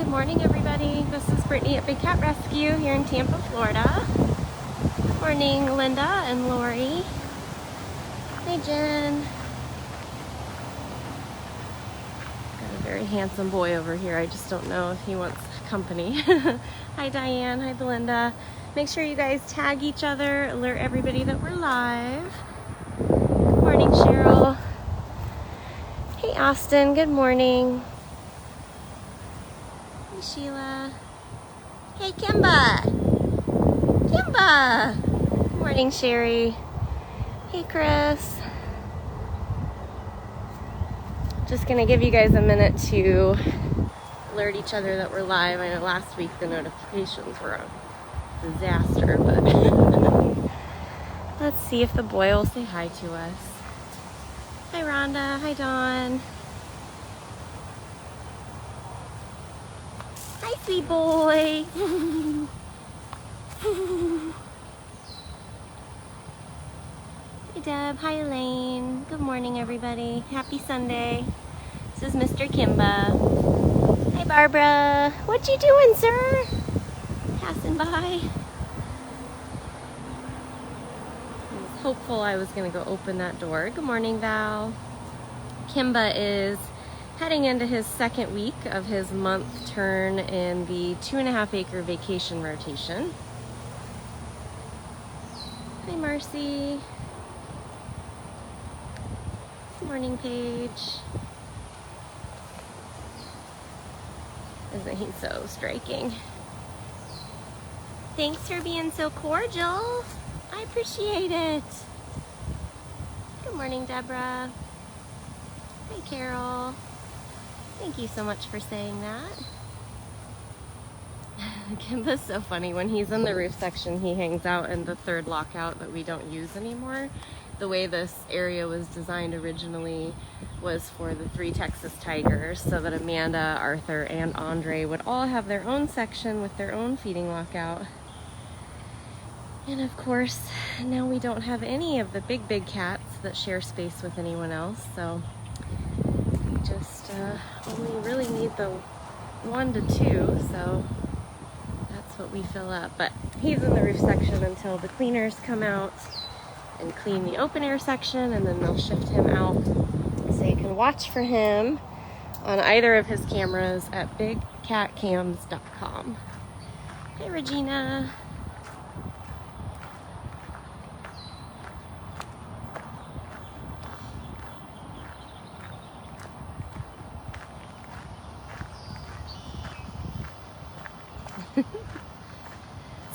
Good morning, everybody. This is Brittany at Big Cat Rescue here in Tampa, Florida. Good morning, Linda and Lori. Hey, Jen. Got a very handsome boy over here. I just don't know if he wants company. Hi, Diane. Hi, Belinda. Make sure you guys tag each other, alert everybody that we're live. Good morning, Cheryl. Hey, Austin. Good morning. Hey, Sheila. Hey, Kimba. Kimba. Good morning, Sherry. Hey, Chris. Just gonna give you guys a minute to alert each other that we're live. I know last week the notifications were a disaster, but let's see if the boy will say hi to us. Hi, Rhonda. Hi, Dawn. Hi, sweet boy. Hey, Deb. Hi, Elaine. Good morning, everybody. Happy Sunday. This is Mr. Kimba. Hi, Barbara. What you doing, sir? Passing by. I was hopeful I was going to go open that door. Good morning, Val. Kimba is heading into his second week of his month turn in the 2.5 acre vacation rotation. Hi, Marcy. Good morning, Paige. Isn't he so striking? Thanks for being so cordial. I appreciate it. Good morning, Deborah. Hi, Carol. Thank you so much for saying that. Kimba's so funny. When he's in the roof section, he hangs out in the third lockout that we don't use anymore. The way this area was designed originally was for the 3 Texas tigers, so that Amanda, Arthur, and Andre would all have their own section with their own feeding lockout. And of course, now we don't have any of the big cats that share space with anyone else, so we just only really need the 1 to 2, so that's what we fill up. But he's in the roof section until the cleaners come out and clean the open air section, and then they'll shift him out so you can watch for him on either of his cameras at bigcatcams.com. Hey, Regina.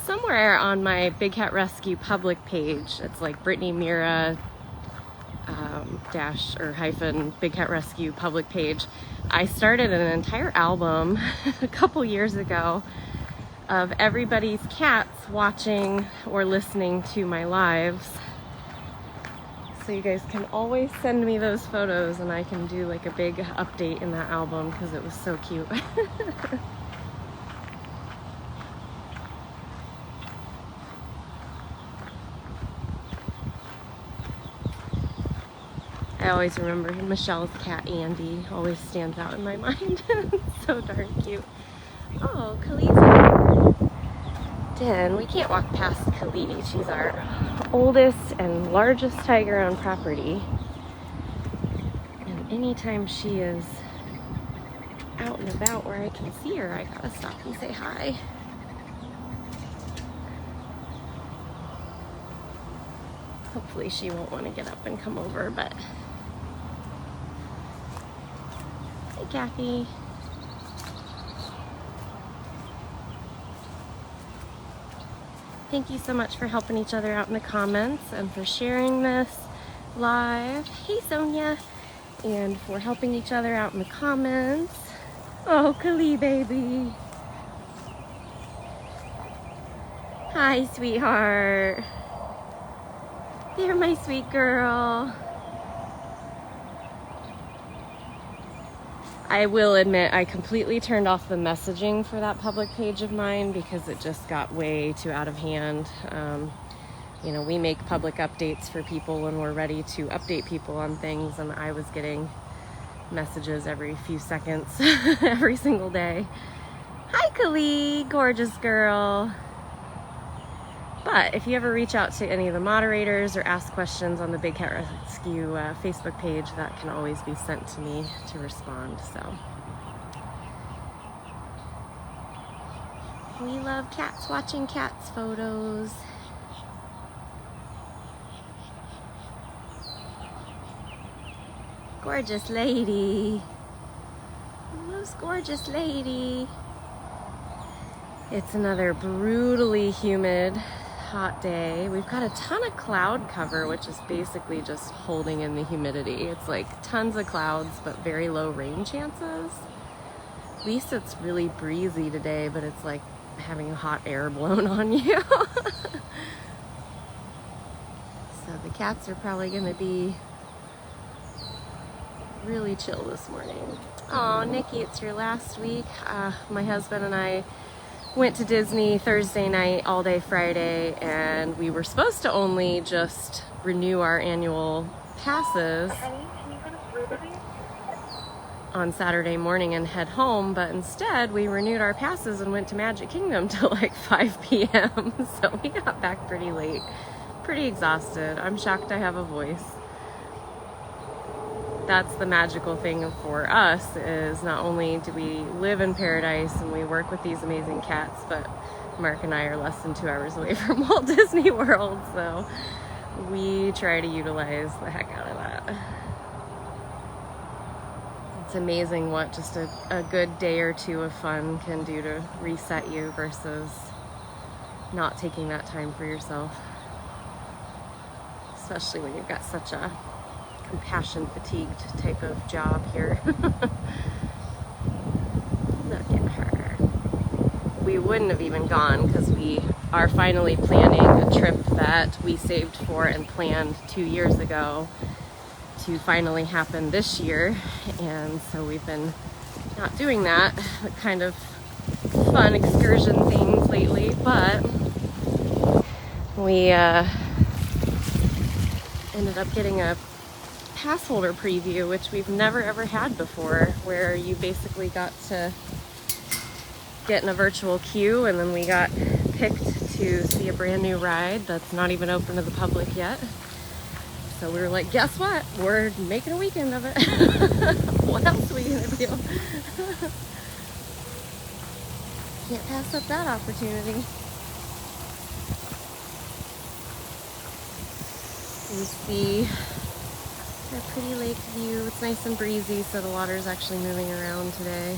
Somewhere on my Big Cat Rescue public page, it's like Brittany Mira dash or hyphen Big Cat Rescue public page, I started an entire album a couple years ago of everybody's cats watching or listening to my lives. So you guys can always send me those photos and I can do like a big update in that album because it was so cute. I always remember Michelle's cat, Andy, always stands out in my mind. So darn cute. Oh, Khaleesi's den. We can't walk past Khaleesi. She's our oldest and largest tiger on property. And anytime she is out and about where I can see her, I gotta stop and say hi. Hopefully she won't want to get up and come over, but... Hey, Kathy. Thank you so much for helping each other out in the comments and for sharing this live. Hey, Sonia. And for helping each other out in the comments. Oh, Kali baby. Hi, sweetheart. You're my sweet girl. I will admit I completely turned off the messaging for that public page of mine because it just got way too out of hand. You know, we make public updates for people when we're ready to update people on things, and I was getting messages every few seconds every single day. Kali, gorgeous girl. But if you ever reach out to any of the moderators or ask questions on the Big Cat Rescue Facebook page, that can always be sent to me to respond. So we love cats, watching cats photos. Gorgeous lady. Most gorgeous lady. It's another brutally humid, hot day. We've got a ton of cloud cover, which is basically just holding in the humidity. It's like tons of clouds, but very low rain chances. At least it's really breezy today, but it's like having hot air blown on you. So the cats are probably gonna be really chill this morning. Oh, Nikki, it's your last week. My husband and I went to Disney Thursday night, all day Friday, and we were supposed to only just renew our annual passes on Saturday morning and head home, but instead we renewed our passes and went to Magic Kingdom till like 5 p.m. So we got back pretty late, pretty exhausted. I'm shocked I have a voice. That's the magical thing for us, is not only do we live in paradise and we work with these amazing cats, but Mark and I are less than 2 hours away from Walt Disney World, so we try to utilize the heck out of that. It's amazing what just a good day or two of fun can do to reset you versus not taking that time for yourself, especially when you've got such a compassion fatigued type of job here. Look at her. We wouldn't have even gone because we are finally planning a trip that we saved for and planned 2 years ago to finally happen this year, and so we've been not doing that kind of fun excursion things lately, but we ended up getting a pass holder preview, which we've never ever had before, where you basically got to get in a virtual queue, and then we got picked to see a brand new ride that's not even open to the public yet. So we were like, guess what? We're making a weekend of it. What else are we gonna do? Can't pass up that opportunity. You see a pretty lake view. It's nice and breezy, so the water's actually moving around today.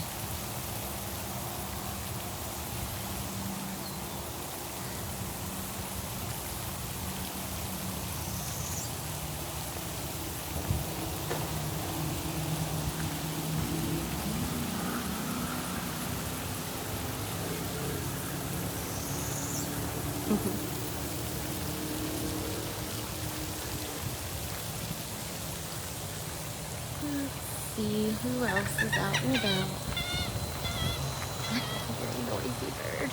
See who else is out and about. Very noisy bird.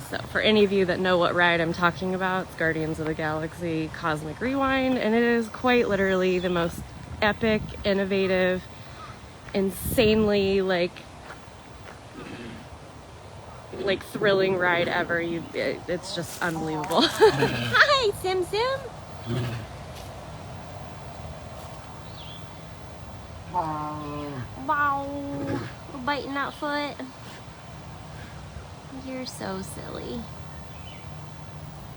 So for any of you that know what ride I'm talking about, it's Guardians of the Galaxy Cosmic Rewind, and it is quite literally the most epic, innovative, insanely like thrilling ride ever. It's just unbelievable. Hi, Sim Sim. Wow, biting that foot. You're so silly.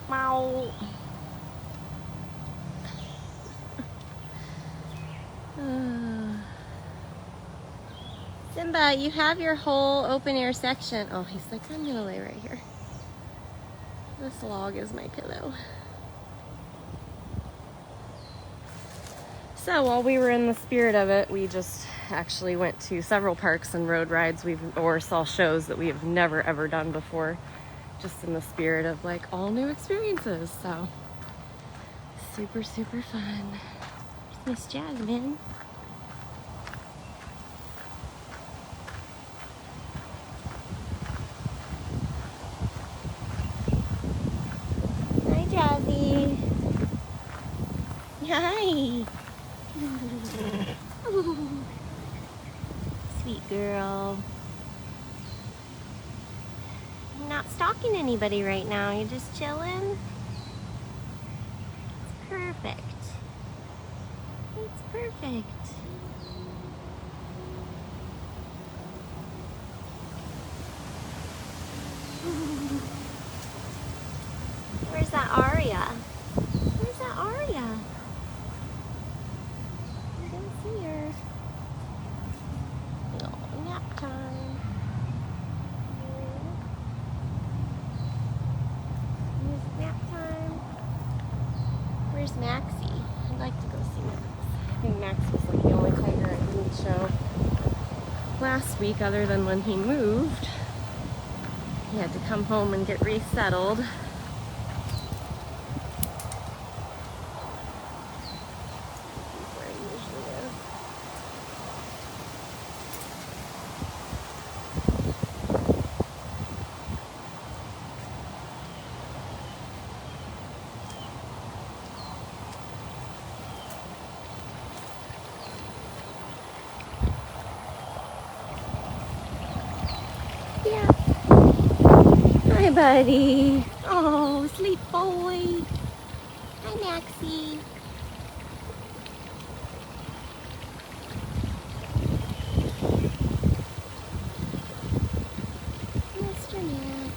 Wow. Simba, you have your whole open air section. Oh, he's like, I'm gonna lay right here. This log is my pillow. So while we were in the spirit of it, we just actually went to several parks and rode rides or saw shows that we have never ever done before, just in the spirit of like all new experiences. So super, super fun. Miss Jasmine. Hi, Jazzy. Hi. sweet girl. You're not stalking anybody right now. You're just chilling. It's perfect. It's perfect. Where's that Aria? Where's that Aria? I don't see her. Oh, nap time. It's nap time. Where's Maxie? I'd like to go see Max. I think Max was like the only tiger I didn't show last week, other than when he moved. He had to come home and get resettled. Where he usually is. Yeah. Hi, buddy. Oh, sleep boy. Hi, Maxie. Mr. Max.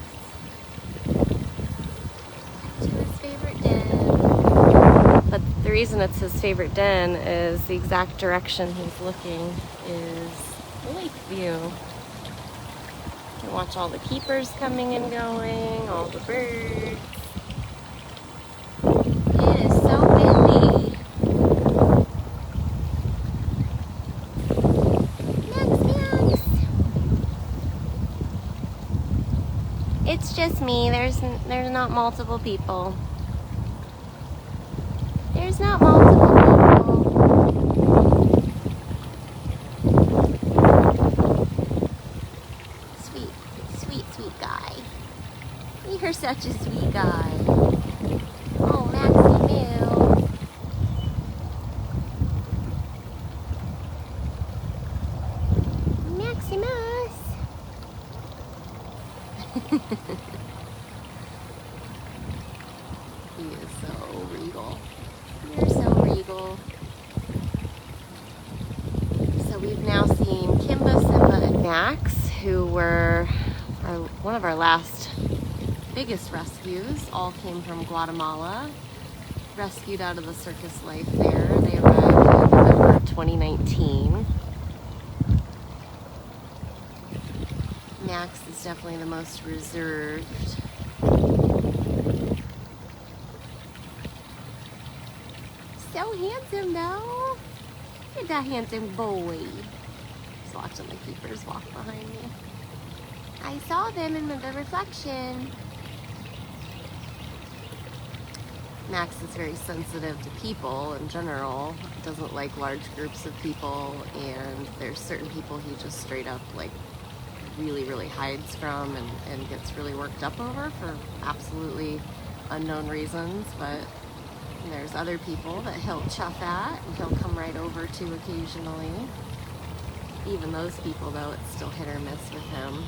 To his favorite den. But the reason it's his favorite den is the exact direction he's looking is lake view. You can watch all the keepers coming and going, all the birds. It is so windy. Max. It's just me. There's not multiple people. There's not multiple people. Sweet guy. You're such a sweet guy. Oh, Maxie Moo. Maximus. He is so regal. You're so regal. So we've now seen Kimba, Simba, and Max, who were one of our last biggest rescues. All came from Guatemala, rescued out of the circus life there. They arrived in November of 2019. Max is definitely the most reserved. So handsome, though. Look at that handsome boy. Just watching the keepers walk behind me. I saw them in the reflection. Max is very sensitive to people in general. Doesn't like large groups of people, and there's certain people he just straight up like really hides from and gets really worked up over for absolutely unknown reasons. But there's other people that he'll chuff at and he'll come right over to occasionally. Even those people, though, it's still hit or miss with him.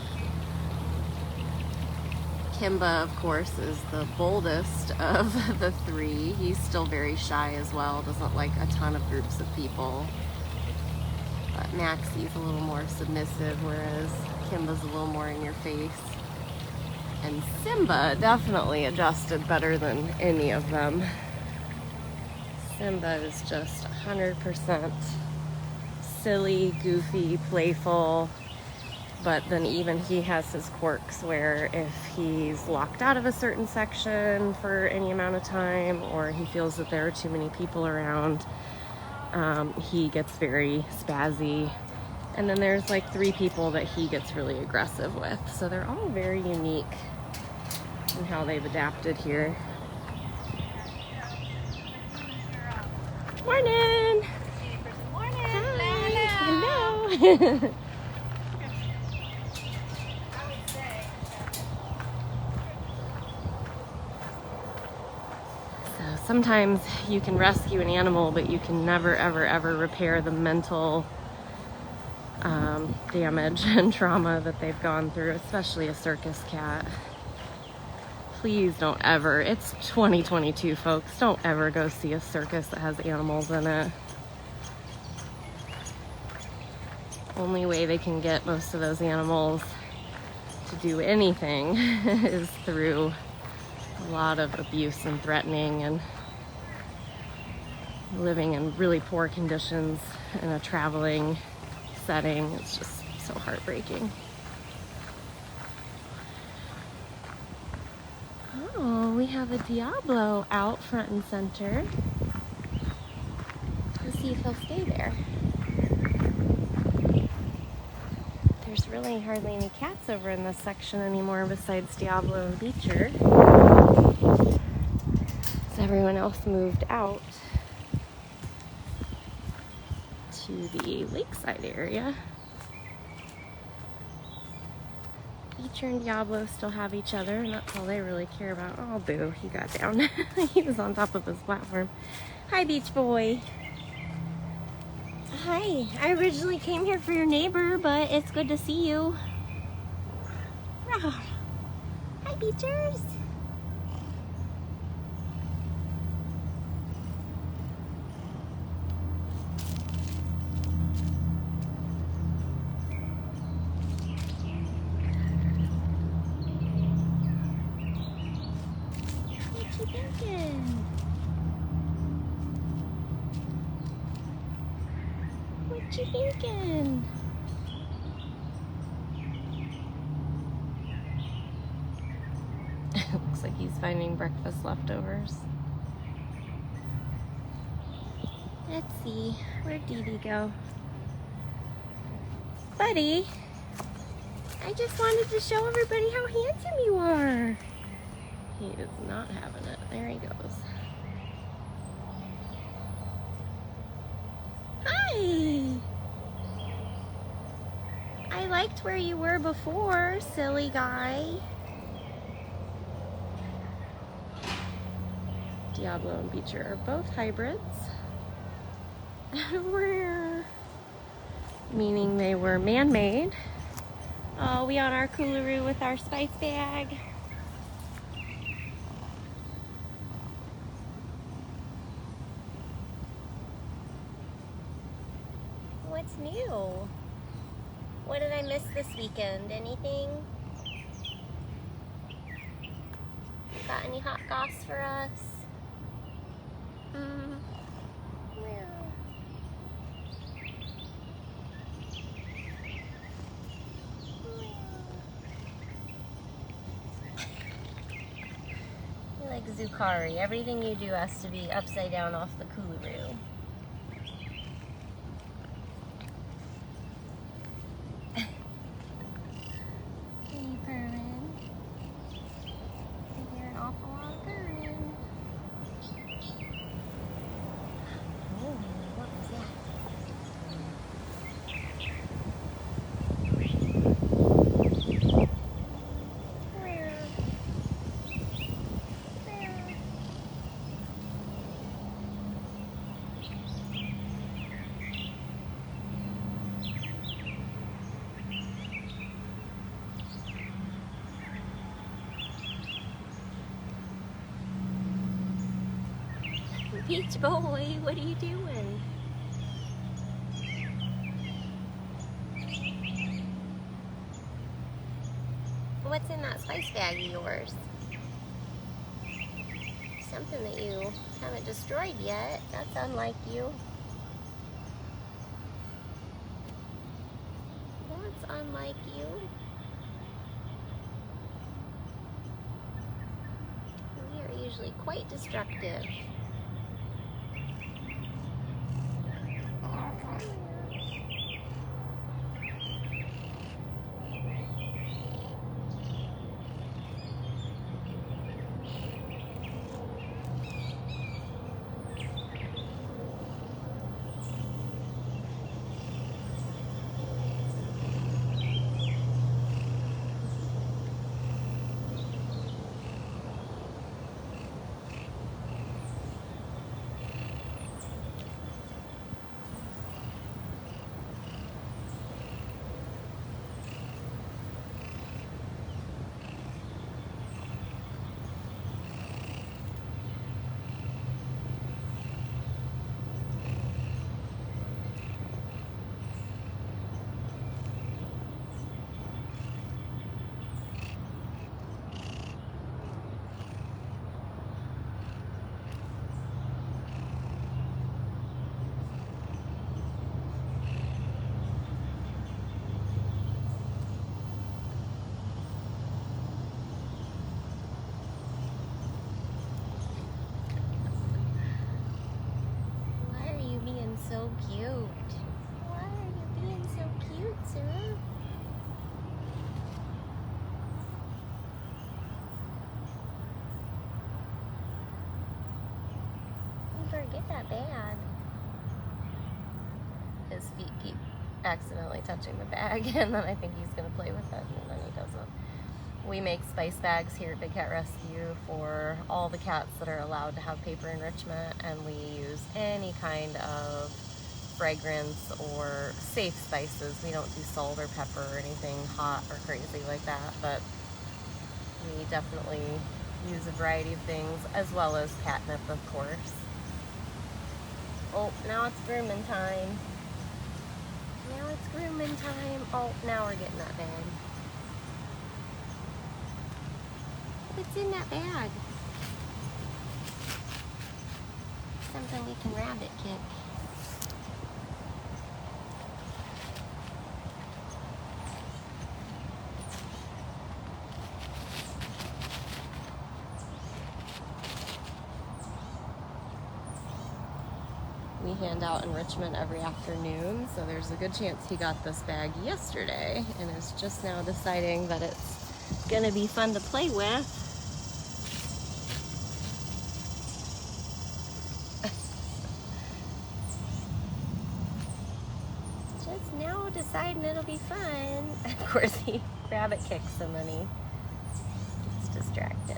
Kimba, of course, is the boldest of the three. He's still very shy as well, doesn't like a ton of groups of people. But Maxie's a little more submissive, whereas Kimba's a little more in your face. And Simba definitely adjusted better than any of them. Simba is just 100% silly, goofy, playful. But then even he has his quirks where if he's locked out of a certain section for any amount of time, or he feels that there are too many people around, he gets very spazzy. And then there's like 3 people that he gets really aggressive with. So they're all very unique in how they've adapted here. Morning! Morning! Hi! Hello! Hello! Sometimes you can rescue an animal, but you can never, ever, ever repair the mental damage and trauma that they've gone through, especially a circus cat. Please don't ever, it's 2022 folks, don't ever go see a circus that has animals in it. Only way they can get most of those animals to do anything is through a lot of abuse and threatening and living in really poor conditions in a traveling setting. It's just so heartbreaking. Oh, we have a Diablo out front and center. Let's see if he'll stay there. There's really hardly any cats over in this section anymore besides Diablo and Beecher. So everyone else moved out to the lakeside area. Beecher and Diablo still have each other, and that's all they really care about. Oh, boo, he got down. He was on top of his platform. Hi, Beach Boy. Hi. I originally came here for your neighbor, but it's good to see you. Rawr. Hi, Beechers. What you thinking? Looks like he's finding breakfast leftovers. Let's see, where'd Dee Dee go? Buddy, I just wanted to show everybody how handsome you are. He is not having it. There he goes. Hi! I liked where you were before, silly guy. Diablo and Beecher are both hybrids. Meaning they were man-made. Oh, we on our coolaroo with our spice bag. What's new? What did I miss this weekend? Anything? Got any hot goss for us? You're like Zucari. Everything you do has to be upside down off the coolaroo. Beach Boy, what are you doing? What's in that spice bag of yours? Something that you haven't destroyed yet. That's unlike you. That's unlike you. We are usually quite destructive. Get that bag. His feet keep accidentally touching the bag, and then I think he's gonna play with it, and then he doesn't. We make spice bags here at Big Cat Rescue for all the cats that are allowed to have paper enrichment, and we use any kind of fragrance or safe spices. We don't do salt or pepper or anything hot or crazy like that, but we definitely use a variety of things, as well as catnip, of course. Oh, now it's grooming time. Now it's grooming time. Oh, now we're getting that bag. What's in that bag? Something we can rabbit kick. We hand out enrichment every afternoon, so there's a good chance he got this bag yesterday and is just now deciding that it's gonna be fun to play with. Just now deciding it'll be fun. Of course he rabbit kicks him and he gets distracted.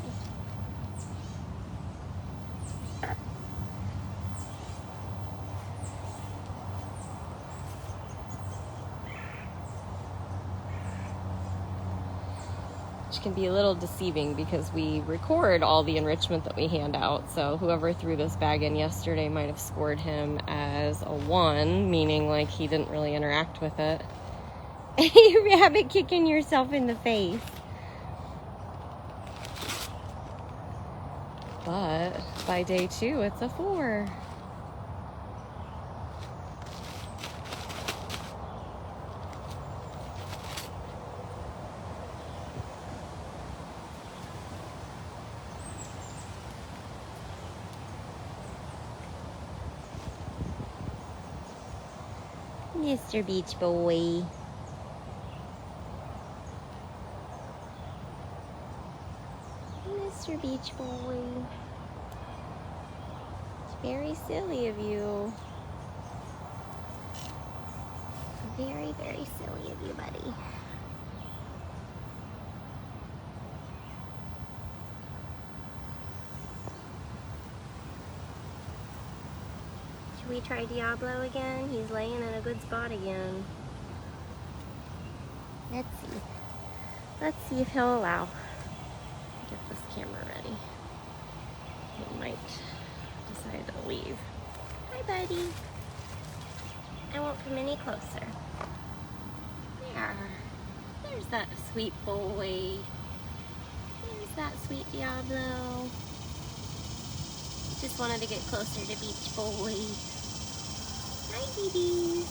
Which can be a little deceiving because we record all the enrichment that we hand out. So whoever threw this bag in yesterday might have scored him as a 1, meaning like he didn't really interact with it. You're rabbit kicking yourself in the face. But by day 2, it's a 4. Mr. Beach Boy. Mr. Beach Boy. It's very silly of you. Very, very silly of you, buddy. Should we try Diablo again? He's laying in a good spot again. Let's see. Let's see if he'll allow. Get this camera ready. He might decide to leave. Hi, buddy. I won't come any closer. There. There's that sweet boy. There's that sweet Diablo. Just wanted to get closer to Beach Boy. Hi, babies.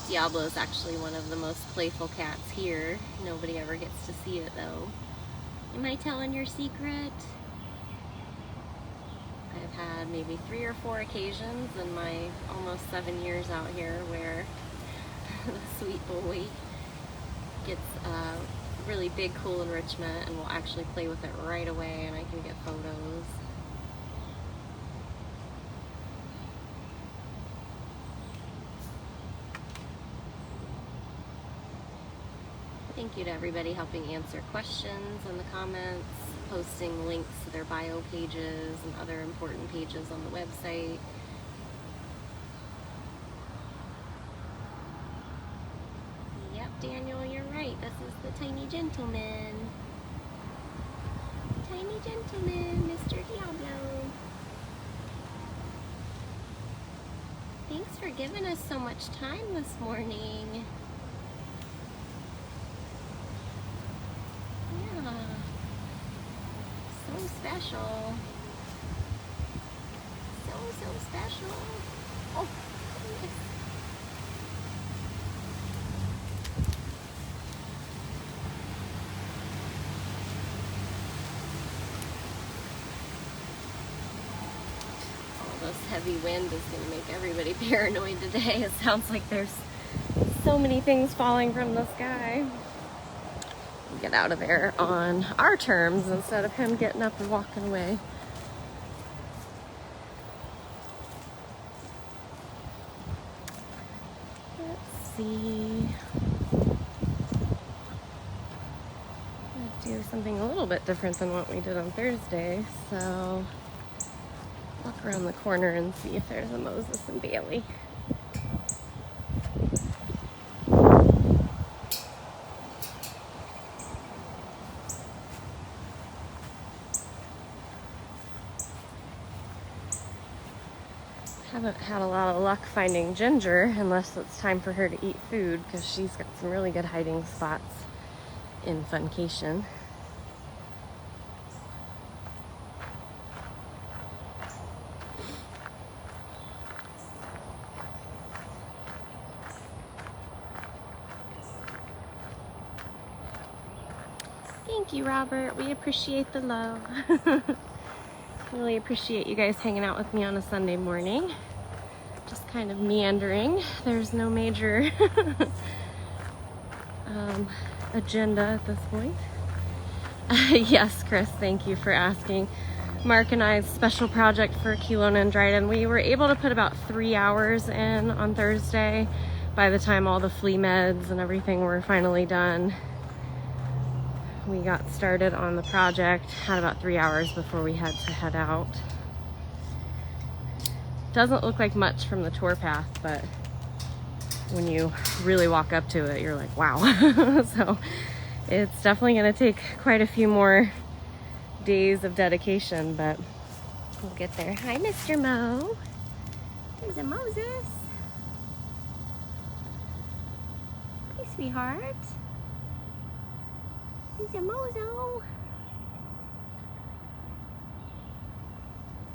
Diablo is actually one of the most playful cats here. Nobody ever gets to see it, though. Am I telling your secret? I've had maybe 3 or 4 occasions in my almost 7 years out here where the sweet boy gets really big, cool enrichment and will actually play with it right away, and I can get photos. Thank you to everybody helping answer questions in the comments, posting links to their bio pages and other important pages on the website. Yep, Daniel, you're right. This is the tiny gentleman. Tiny gentleman, Mr. Diablo. Thanks for giving us so much time this morning. So special. So special. Oh, goodness. Oh, this heavy wind is going to make everybody paranoid today. It sounds like there's so many things falling from the sky. Get out of there on our terms instead of him getting up and walking away. see. Do something a little bit different than what we did on Thursday. So walk around the corner and see if there's a Moses and Bailey. Haven't had a lot of luck finding Ginger unless it's time for her to eat food, because she's got some really good hiding spots in Funcation. Thank you, Robert. We appreciate the love. Really appreciate you guys hanging out with me on a Sunday morning. Just kind of meandering. There's no major agenda at this point. Yes, Chris, thank you for asking. Mark and I's special project for Kelowna and Dryden, we were able to put about 3 hours in on Thursday. By the time all the flea meds and everything were finally done, we got started on the project. Had about 3 hours before we had to head out. Doesn't look like much from the tour path, but when you really walk up to it, you're like, wow. So it's definitely going to take quite a few more days of dedication, but we'll get there. Hi, Mr. Mo. There's a Moses. Hi, sweetheart. There's a Mozo.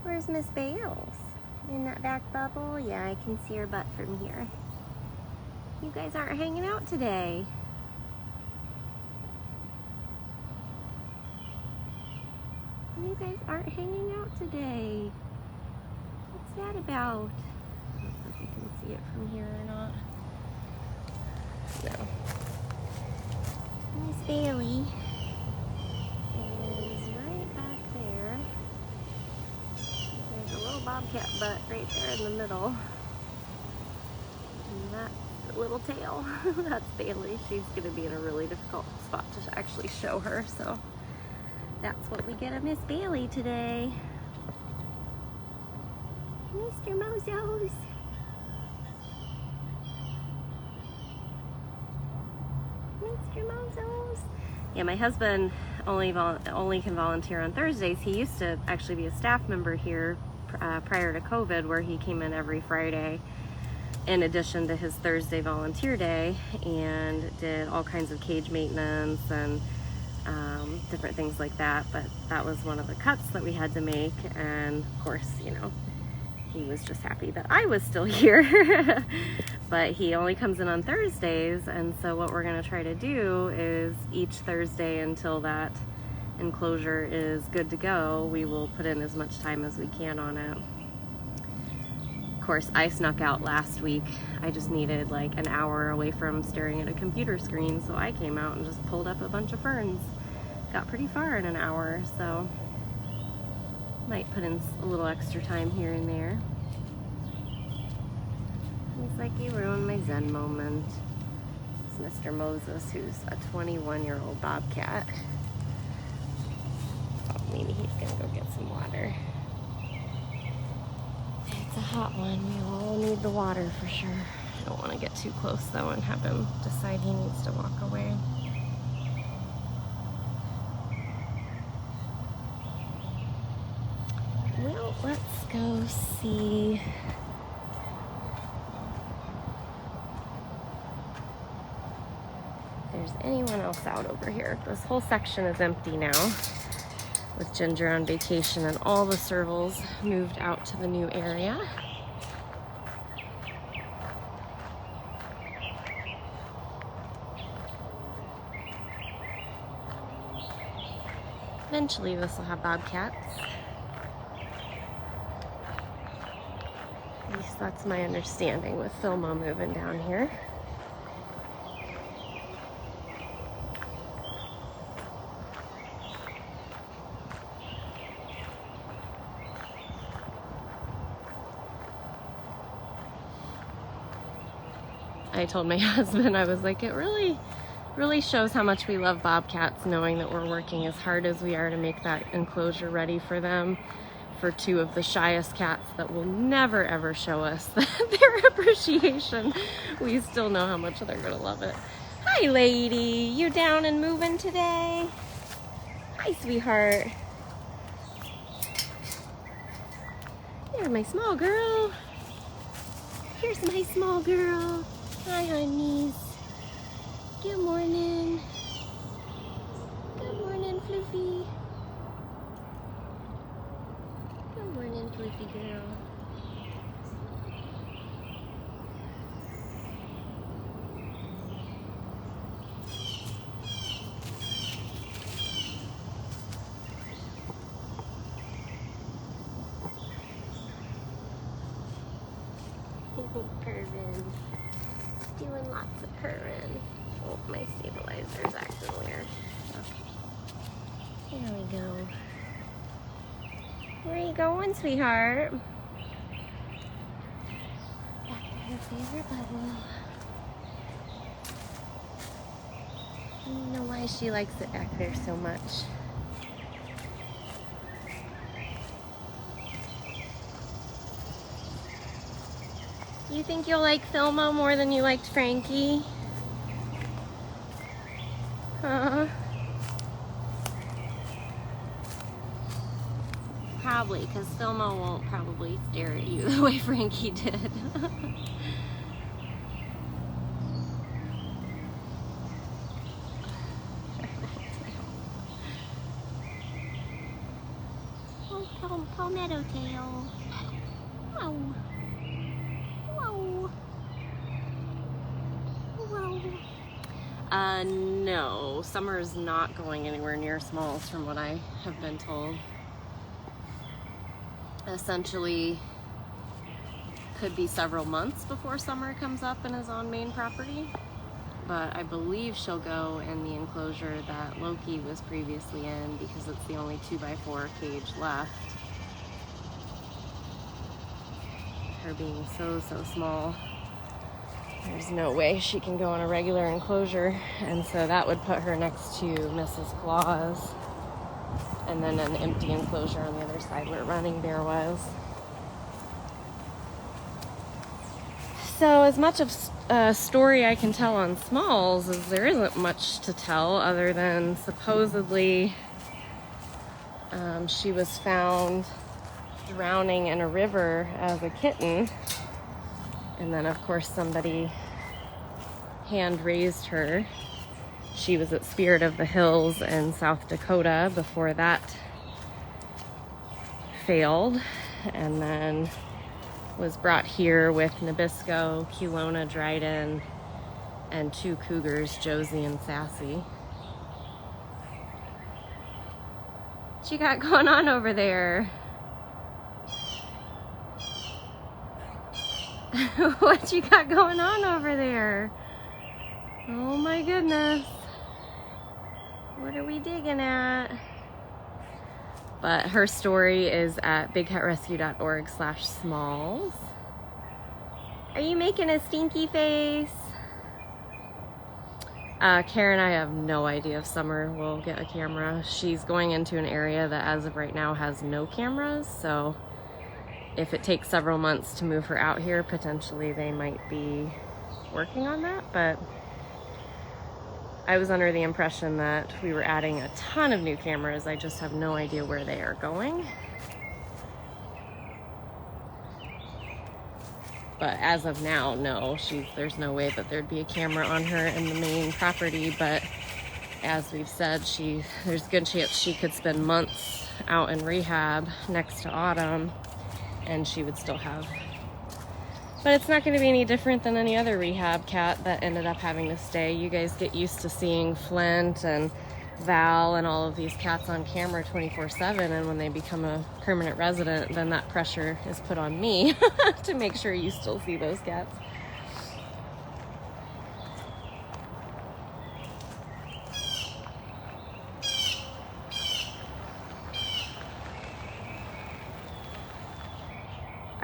Where's Miss Bales? In that back bubble? Yeah, I can see her butt from here. You guys aren't hanging out today. You guys aren't hanging out today. What's that about? I don't know if you can see it from here or not. No. Miss Bailey is right back there. There's a little bobcat butt right there in the middle. And that's the little tail. That's Bailey. She's going to be in a really difficult spot to actually show her, so that's what we get of Miss Bailey today. Mr. Mozos. Mr. Mozos. Yeah, my husband only can volunteer on Thursdays. He used to actually be a staff member here prior to COVID, where he came in every Friday in addition to his Thursday volunteer day, and did all kinds of cage maintenance and different things like that. But that was one of the cuts that we had to make, and of course, you know, he was just happy that I was still here. But he only comes in on Thursdays, and so what we're going to try to do is each Thursday until that enclosure is good to go, we will put in as much time as we can on it. Of course, I snuck out last week. I just needed like an hour away from staring at a computer screen, so I came out and just pulled up a bunch of ferns. Got pretty far in an hour, so might put in a little extra time here and there. He's like, you ruined my Zen moment. It's Mr. Moses, who's a 21-year-old bobcat. Oh, maybe he's gonna go get some water. It's a hot one. We all need the water for sure. I don't want to get too close though and have him decide he needs to walk away. Well, let's go see. If there's anyone else out over here. This whole section is empty now, with Ginger on vacation and all the Servals moved out to the new area. Eventually this will have bobcats. At least that's my understanding with Filmo moving down here. I told my husband, I was like, it really shows how much we love bobcats, knowing that we're working as hard as we are to make that enclosure ready for them, for two of the shyest cats that will never ever show us their appreciation. We still know how much they're gonna love it. Hi lady, you down and moving today? Hi sweetheart. There's my small girl. Here's my small girl. Hi honeys. Good morning. Good morning, Fluffy. Good morning, Fluffy girl. Purring. Doing lots of purring. Oh, my stabilizer's acting weird. Okay. There we go. Where are you going, sweetheart? Back to her favorite bubble. I don't know why she likes it back there so much. You think you'll like Filmo more than you liked Frankie? Huh? Probably, because Filmo won't probably stare at you the way Frankie did. Oh, palmetto tail. Oh. No, Summer is not going anywhere near Smalls from what I have been told. Essentially, could be several months before Summer comes up and is on main property, but I believe she'll go in the enclosure that Loki was previously in because it's the only 2x4 cage left. Her being so small, there's no way she can go in a regular enclosure, and so that would put her next to Mrs. Claus, and then an empty enclosure on the other side where Running Bear was. So as much of a story I can tell on Smalls is there isn't much to tell other than supposedly she was found drowning in a river as a kitten. And then, of course, somebody hand raised her. She was at Spirit of the Hills in South Dakota before that failed, and then was brought here with Nabisco, Kelowna, Dryden, and two cougars, Josie and Sassy. What you got going on over there? What you got going on over there? Oh my goodness. What are we digging at? But her story is at bigcatrescue.org/smalls. Are you making a stinky face? Karen, I have no idea if Summer will get a camera. She's going into an area that as of right now has no cameras, so if it takes several months to move her out here, potentially they might be working on that, but I was under the impression that we were adding a ton of new cameras. I just have no idea where they are going. But as of now, no, there's no way that there'd be a camera on her in the main property, but as we've said, there's a good chance she could spend months out in rehab next to Autumn, and she would still have. But it's not going to be any different than any other rehab cat that ended up having to stay. You guys get used to seeing Flint and Val and all of these cats on camera 24/7, and when they become a permanent resident, then that pressure is put on me to make sure you still see those cats.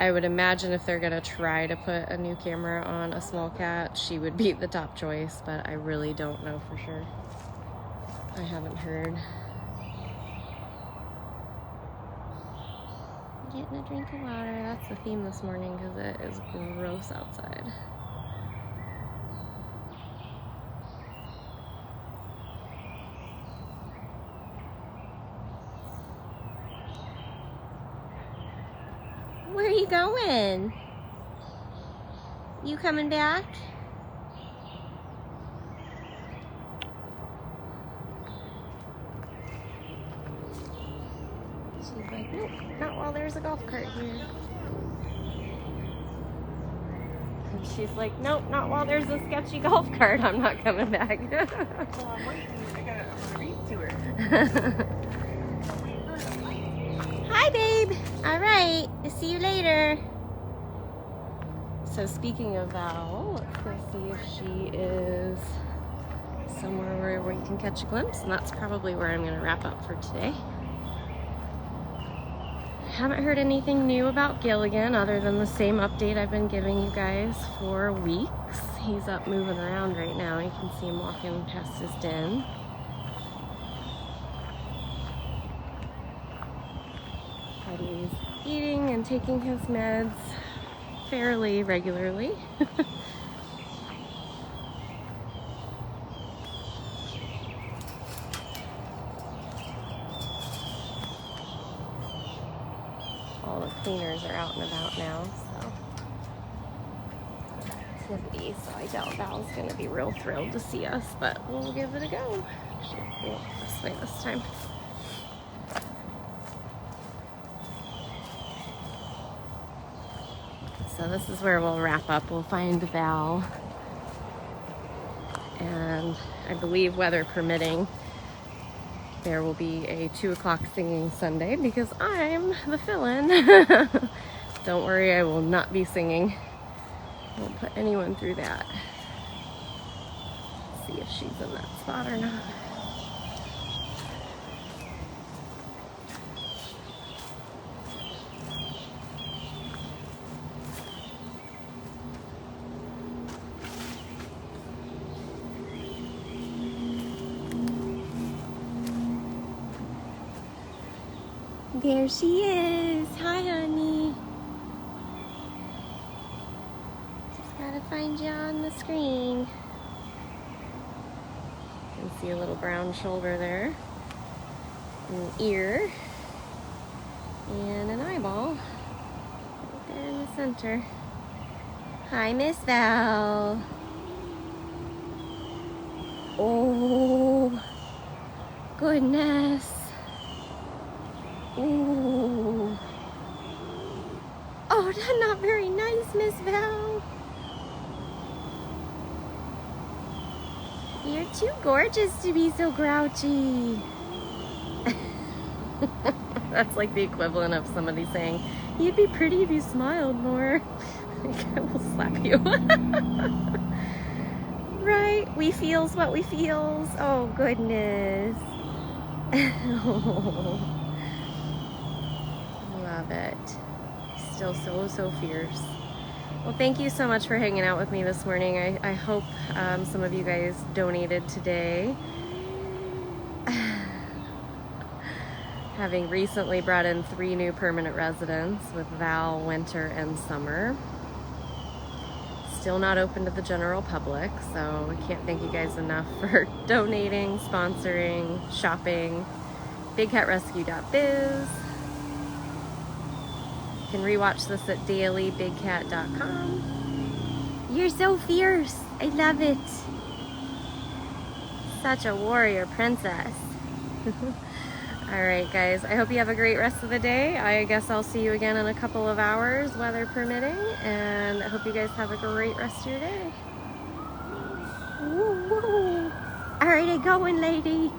I would imagine if they're gonna try to put a new camera on a small cat, she would be the top choice, but I really don't know for sure. I haven't heard. Getting a drink of water. That's the theme this morning because it is gross outside. Where are you going? You coming back? She's like, nope, not while there's a golf cart here. And she's like, nope, not while there's a sketchy golf cart. I'm not coming back. Well, I'm waiting. I'm gonna read to her. Hi, babe. All right. I'll see you later. So speaking of Val, let's go see if she is somewhere where we can catch a glimpse, and that's probably where I'm going to wrap up for today. Haven't heard anything new about Gilligan other than the same update I've been giving you guys for weeks. He's up moving around right now. You can see him walking past his den. But he's eating and taking his meds fairly regularly. All the cleaners are out and about now, so activity. So I doubt Val's gonna be real thrilled to see us, but we'll give it a go. Actually, we'll go this way this time. So this is where we'll wrap up. We'll find Val, and I believe, weather permitting, there will be a 2 o'clock singing Sunday because I'm the fill-in. Don't worry, I will not be singing. Won't put anyone through that. Let's see if she's in that spot or not. There she is. Hi, honey. Just gotta find you on the screen. You can see a little brown shoulder there, an ear, and an eyeball right there in the center. Hi, Miss Val. Oh, goodness. Ooh. Oh, that's not very nice, Miss Val. You're too gorgeous to be so grouchy. That's like the equivalent of somebody saying, you'd be pretty if you smiled more. Like, I will slap you. Right? We feels what we feels. Oh, goodness. Love it. Still so fierce. Well, thank you so much for hanging out with me this morning. I hope some of you guys donated today. Having recently brought in 3 new permanent residents with Val, Winter, and Summer. Still not open to the general public, so I can't thank you guys enough for donating, sponsoring, shopping. BigCatRescue.biz. You can rewatch this at dailybigcat.com. You're so fierce. I love it. Such a warrior princess. Alright guys, I hope you have a great rest of the day. I guess I'll see you again in a couple of hours, weather permitting, and I hope you guys have a great rest of your day. Alright, I going, lady.